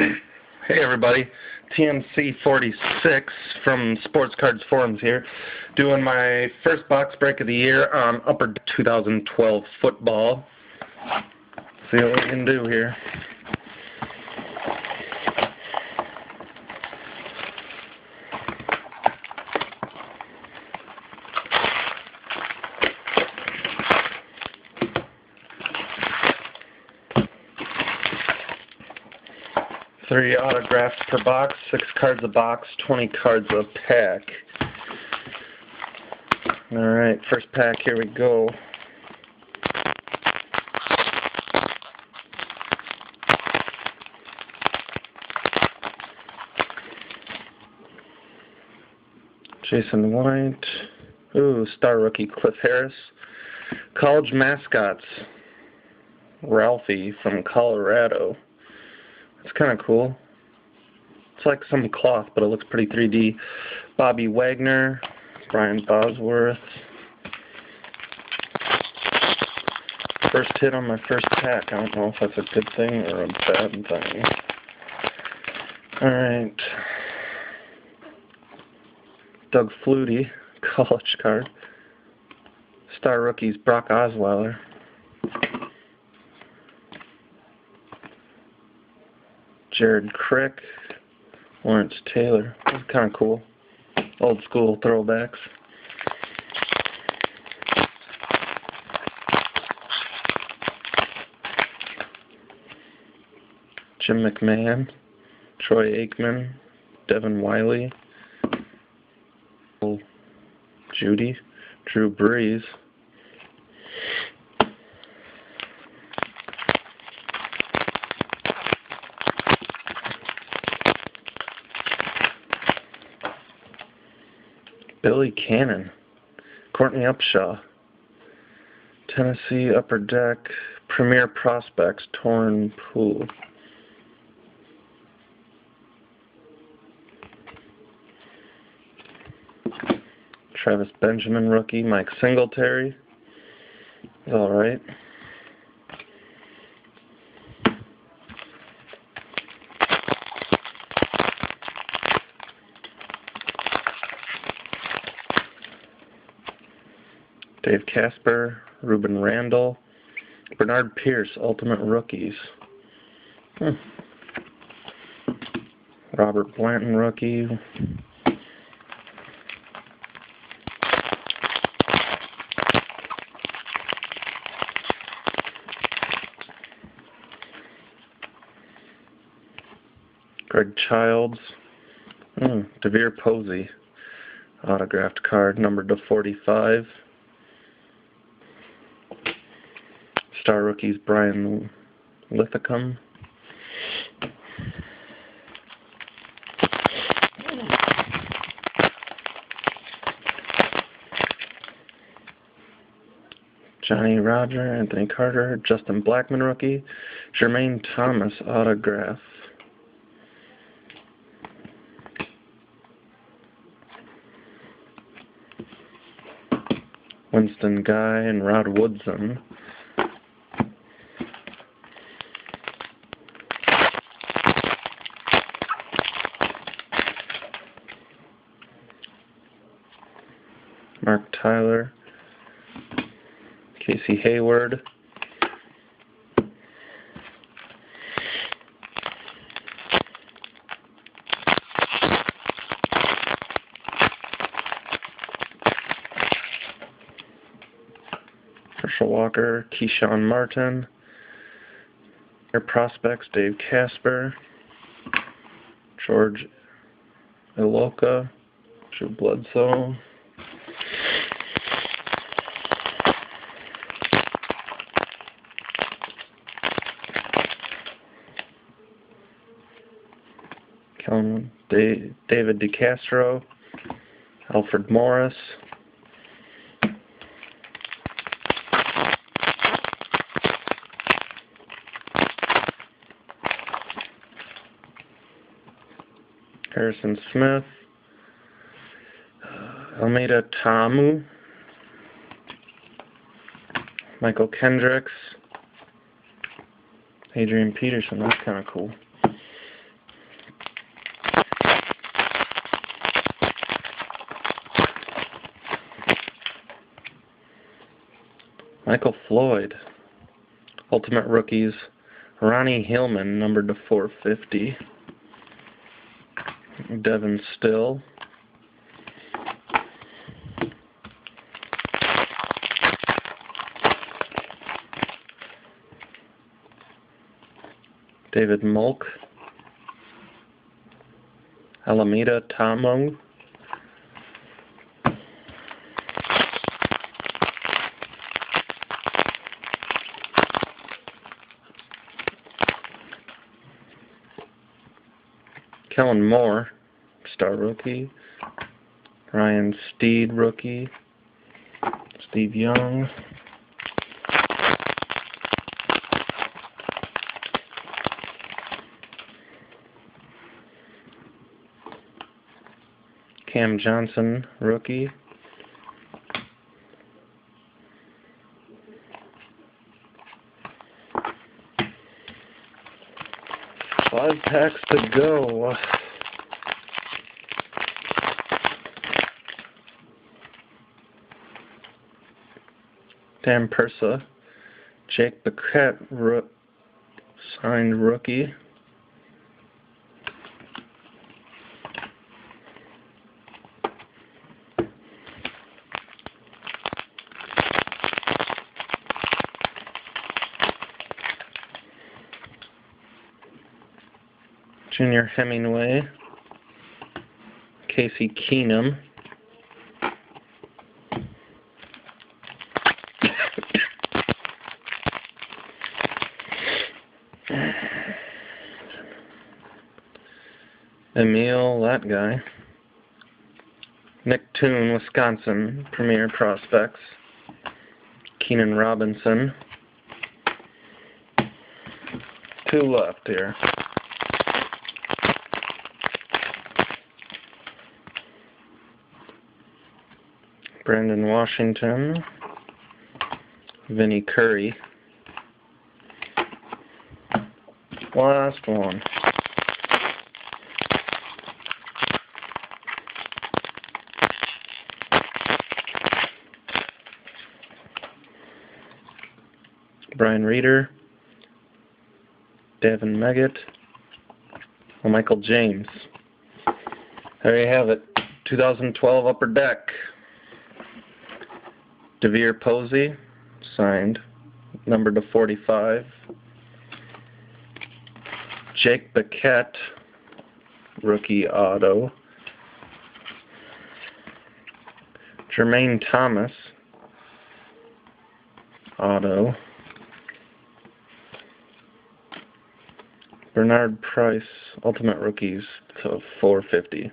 Hey everybody, TMC46 from Sports Cards Forums here, doing my first box break of the year on Upper Deck 2012 football. See what we can do here. Three autographs per box, 6 cards a box, 20 cards a pack. Alright, first pack, here we go. Jason White. Ooh, star rookie Cliff Harris. College mascots. Ralphie from Colorado. It's kind of cool. It's like some cloth, but it looks pretty 3D. Bobby Wagner, Brian Bosworth. First hit on my first pack. I don't know if that's a good thing or a bad thing. Alright. Doug Flutie, college card. Star rookies Brock Osweiler. Jared Crick, Lawrence Taylor. That's kind of cool. Old school throwbacks. Jim McMahon, Troy Aikman, Devin Wiley, Judy, Drew Brees. Billy Cannon, Courtney Upshaw, Tennessee Upper Deck, Premier Prospects, Torn Pool. Travis Benjamin rookie, Mike Singletary. He's alright. Dave Casper, Ruben Randall, Bernard Pierce, Ultimate Rookies. Robert Blanton rookie. Greg Childs. DeVere Posey. Autographed card, numbered to 45. Star rookies Brian Lithicum. Johnny Roger, Anthony Carter, Justin Blackman rookie, Jermaine Thomas autograph. Winston Guy and Rod Woodson. Mark Tyler, Casey Hayward, Herschel Walker, Keyshawn Martin, Air Prospects, Dave Casper, George Iloka, Drew Bledsoe, David DeCastro, Alfred Morris, Harrison Smith, Almeida Tamu, Michael Kendricks, Adrian Peterson. That's kind of cool. Michael Floyd. Ultimate Rookies. Ronnie Hillman, numbered to 450. Devin Still. David Mulk. Alameda Tomo. Kellen Moore, star rookie. Ryan Steed, rookie. Steve Young. Cam Johnson, rookie. Five packs to go. Dan Persa. Jake Bequette, signed rookie. Junior Hemingway. Casey Keenum. Emil, that guy. Nick Toon, Wisconsin, Premier Prospects. Keenan Robinson. Two left here. Brandon Washington. Vinnie Curry. Last one. Brian Reeder. Devin Meggett. Michael James. There you have it. 2012 Upper Deck. DeVere Posey, signed, numbered to 45. Jake Bequette, rookie auto. Jermaine Thomas, auto. Bernard Price, Ultimate Rookies to 450.